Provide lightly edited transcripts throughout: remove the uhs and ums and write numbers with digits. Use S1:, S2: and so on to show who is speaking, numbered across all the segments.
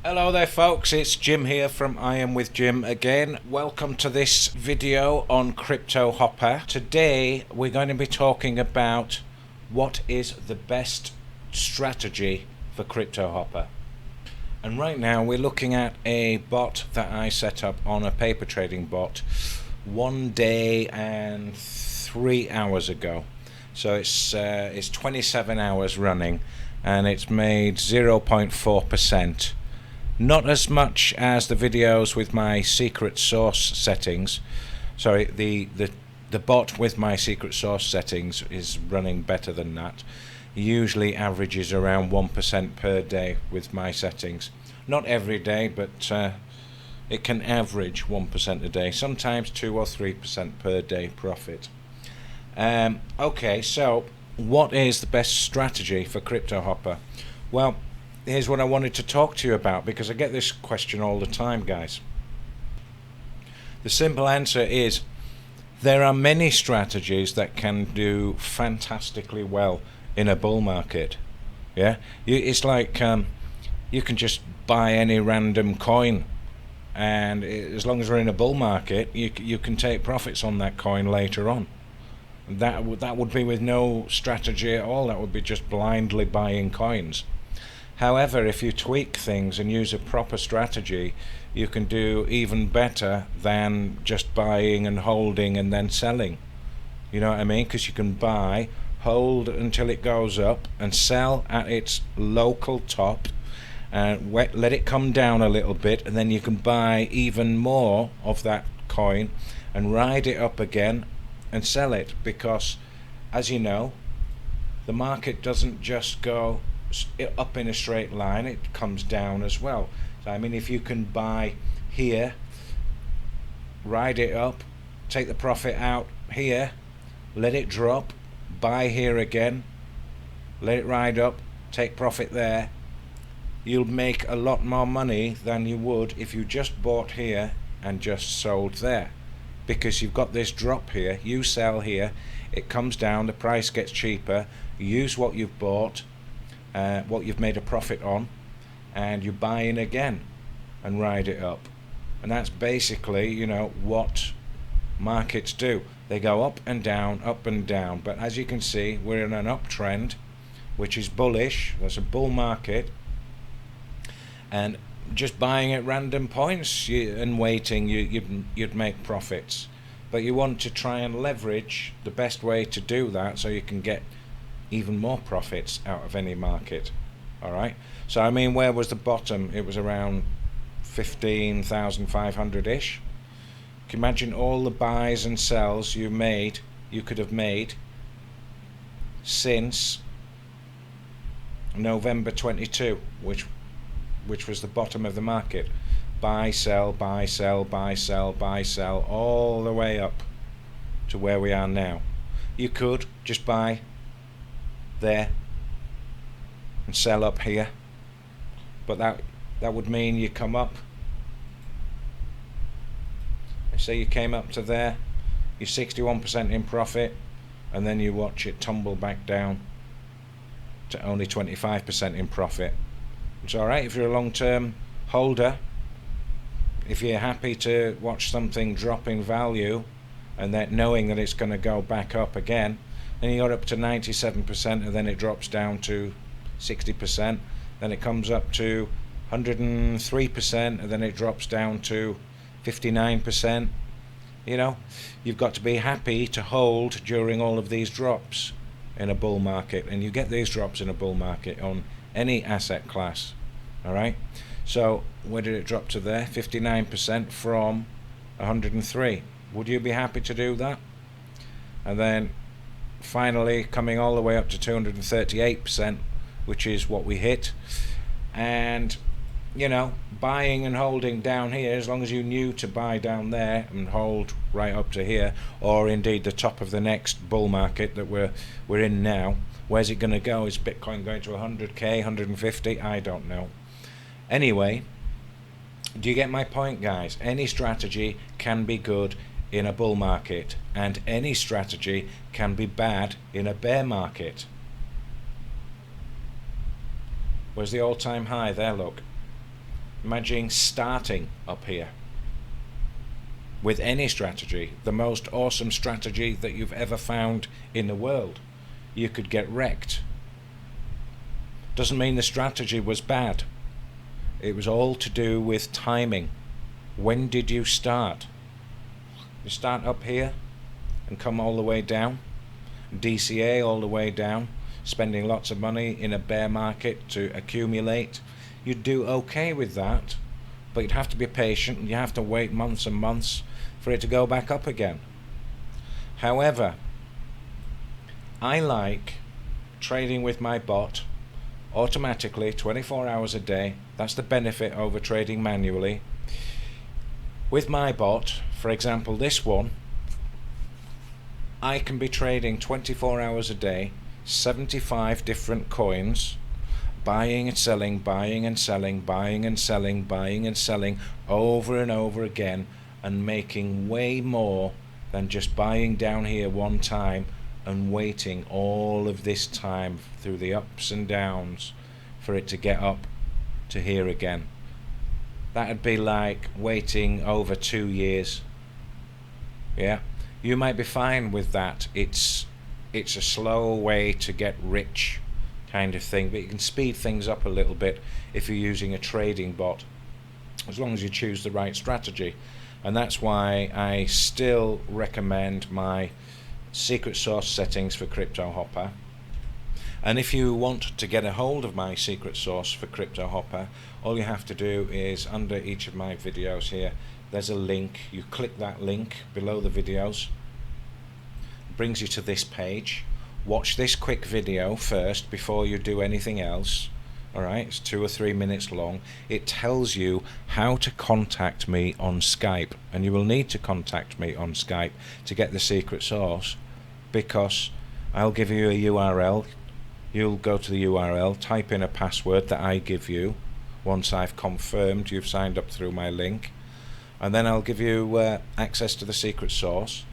S1: Hello there folks, it's Jim here from I Am With Jim again. Welcome to this video on Cryptohopper. Today we're going to be talking about what is the best strategy for Cryptohopper. And right now we're looking at a bot that I set up on a paper trading bot 1 day and 3 hours ago. So it's 27 hours running and it's made 0.4%. Not as much as the videos with my secret source settings. Sorry, the bot with my secret source settings is running better than that. Usually averages around 1% per day with my settings. Not every day, but it can average 1% a day. Sometimes 2 or 3% per day profit. Okay, so what is the best strategy for Cryptohopper? Well, here's what I wanted to talk to you about, because I get this question all the time, guys. The simple answer is there are many strategies that can do fantastically well in a bull market. Yeah, it's like you can just buy any random coin, and as long as we're in a bull market, you can take profits on that coin later on. That would be with no strategy at all. That would be just blindly buying coins. However, if you tweak things and use a proper strategy, you can do even better than just buying and holding and then selling. You know what I mean? Because you can buy, hold until it goes up, and sell at its local top, and let it come down a little bit, and then you can buy even more of that coin and ride it up again and sell it. Because, as you know, the market doesn't just go up in a straight line, it comes down as well. So I mean, if you can buy here, ride it up, take the profit out here, let it drop, buy here again, let it ride up, take profit there, you'll make a lot more money than you would if you just bought here and just sold there. Because you've got this drop here, you sell here, it comes down, the price gets cheaper, you use what you've bought, what you've made a profit on, and you buy in again and ride it up. And that's basically, you know, what markets do. They go up and down, but as you can see, we're in an uptrend, which is bullish. That's a bull market, and just buying at random points and waiting, you'd make profits. But you want to try and leverage the best way to do that so you can get even more profits out of any market. Alright, so I mean, where was the bottom? It was around 15,500 ish. Can you imagine all the buys and sells you could have made since November 22, which was the bottom of the market. Buy, sell, buy, sell, buy, sell, buy, sell, all the way up to where we are now. You could just buy there and sell up here, but that would mean you come up, say you came up to there, you're 61% in profit, and then you watch it tumble back down to only 25% in profit. It's alright if you're a long-term holder. If you're happy to watch something drop in value and then knowing that it's going to go back up again, then you got up to 97%, and then it drops down to 60%, then it comes up to 103%, and then it drops down to 59%. You know, you've got to be happy to hold during all of these drops in a bull market, and you get these drops in a bull market on any asset class. Alright, so where did it drop to there? 59% from 103. Would you be happy to do that? And then finally coming all the way up to 238%, which is what we hit. And you know, buying and holding down here, as long as you knew to buy down there and hold right up to here, or indeed the top of the next bull market that we're in now. Where's it going to go? Is Bitcoin going to 100k, 150? I don't know. Anyway, do you get my point, guys? Any strategy can be good in a bull market, and any strategy can be bad in a bear market. Where's the all-time high there? Look, Imagine starting up here with any strategy, the most awesome strategy that you've ever found in the world. You could get wrecked. Doesn't mean the strategy was bad. It was all to do with timing. When did you start? You start up here and come all the way down, DCA all the way down, spending lots of money in a bear market to accumulate. You'd do okay with that, but you'd have to be patient and you have to wait months and months for it to go back up again. However, I like trading with my bot automatically 24 hours a day. That's the benefit over trading manually. With my bot, for example this one, I can be trading 24 hours a day, 75 different coins, buying and selling, buying and selling, buying and selling, buying and selling over and over again, and making way more than just buying down here one time and waiting all of this time through the ups and downs for it to get up to here again. That'd be like waiting over 2 years. Yeah, you might be fine with that. It's a slow way to get rich kind of thing, but you can speed things up a little bit if you're using a trading bot, as long as you choose the right strategy. And that's why I still recommend my secret source settings for Cryptohopper. And if you want to get a hold of my secret source for Cryptohopper, all you have to do is under each of my videos here, there's a link. You click that link below the videos, it brings you to this page. Watch this quick video first before you do anything else. Alright, it's 2 or 3 minutes long. It tells you how to contact me on Skype, and you will need to contact me on Skype to get the secret source, because I'll give you a URL. You'll go to the URL, type in a password that I give you once I've confirmed you've signed up through my link, and then I'll give you access to the secret source,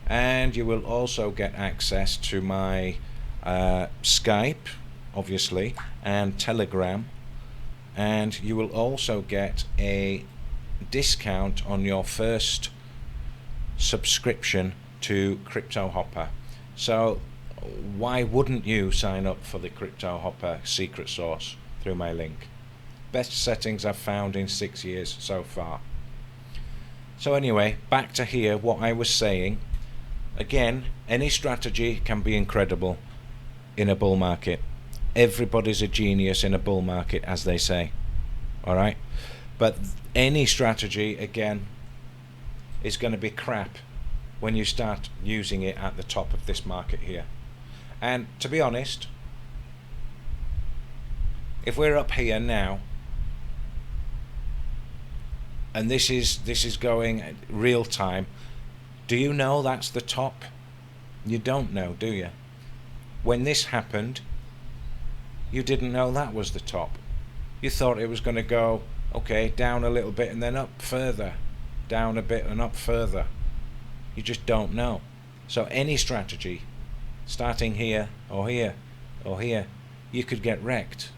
S1: and you will also get access to my Skype, obviously, and Telegram, and you will also get a discount on your first subscription to Cryptohopper. So why wouldn't you sign up for the Cryptohopper secret source through my link? Best settings I've found in 6 years so far. So anyway, back to here, what I was saying. Again, any strategy can be incredible in a bull market. Everybody's a genius in a bull market, as they say. Alright? But any strategy, again, is going to be crap when you start using it at the top of this market here. And to be honest, if we're up here now, and this is going real time, do you know that's the top? You don't know, do you? When this happened, you didn't know that was the top. You thought it was going to go, okay, down a little bit and then up further, down a bit and up further. You just don't know. So any strategy, starting here or here or here, you could get wrecked.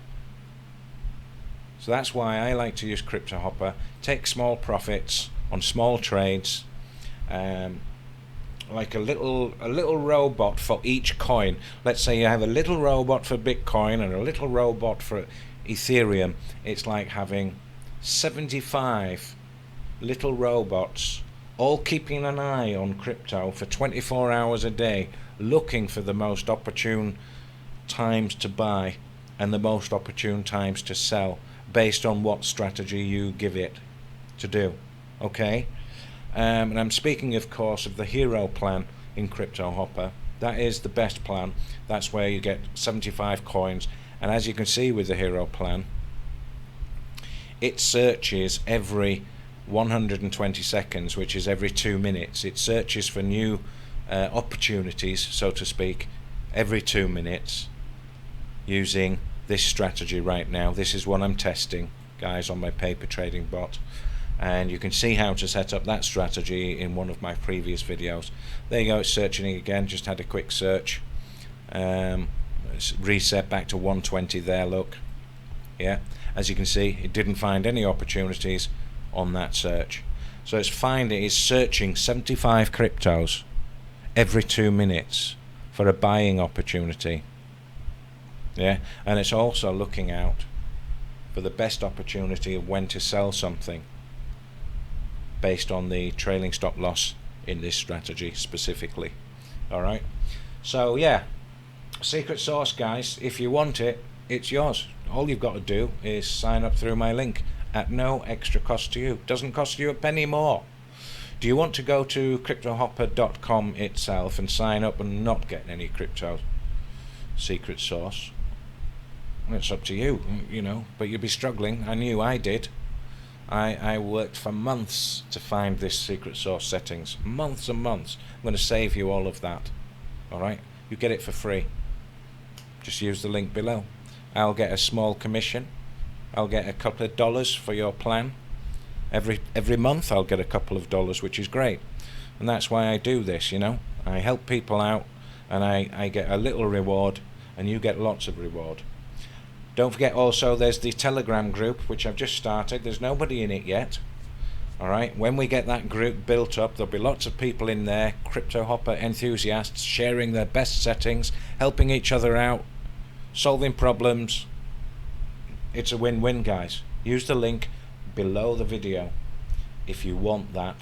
S1: So that's why I like to use Cryptohopper. Take small profits on small trades, like a little robot for each coin. Let's say you have a little robot for Bitcoin and a little robot for Ethereum. It's like having 75 little robots all keeping an eye on crypto for 24 hours a day, looking for the most opportune times to buy and the most opportune times to sell, based on what strategy you give it to do. Okay? And I'm speaking, of course, of the hero plan in Cryptohopper. That is the best plan. That's where you get 75 coins. And as you can see with the hero plan, it searches every 120 seconds, which is every 2 minutes. It searches for new opportunities, so to speak, every 2 minutes using this strategy right now. This is what I'm testing, guys, on my paper trading bot. And you can see how to set up that strategy in one of my previous videos. There you go, it's searching again, just had a quick search. It's reset back to 120 there, look. Yeah, as you can see, it didn't find any opportunities on that search. So it's searching 75 cryptos every 2 minutes for a buying opportunity. Yeah, and it's also looking out for the best opportunity of when to sell something based on the trailing stop loss in this strategy specifically. Alright, so yeah, secret sauce, guys. If you want it, it's yours. All you've got to do is sign up through my link at no extra cost to you. Doesn't cost you a penny more. Do you want to go to cryptohopper.com itself and sign up and not get any crypto secret sauce? It's up to you, you know, but you'll be struggling. I knew I did. I worked for months to find this secret sauce settings. Months and months. I'm going to save you all of that. Alright? You get it for free. Just use the link below. I'll get a small commission. I'll get a couple of dollars for your plan. Every month I'll get a couple of dollars, which is great. And that's why I do this, you know. I help people out and I get a little reward and you get lots of reward. Don't forget also there's the Telegram group which I've just started. There's nobody in it yet. Alright, when we get that group built up, there'll be lots of people in there, Cryptohopper enthusiasts, sharing their best settings, helping each other out, solving problems. It's a win-win, guys. Use the link below the video if you want that.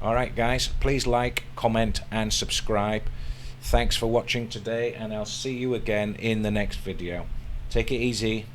S1: Alright guys, please like, comment and subscribe. Thanks for watching today and I'll see you again in the next video. Take it easy.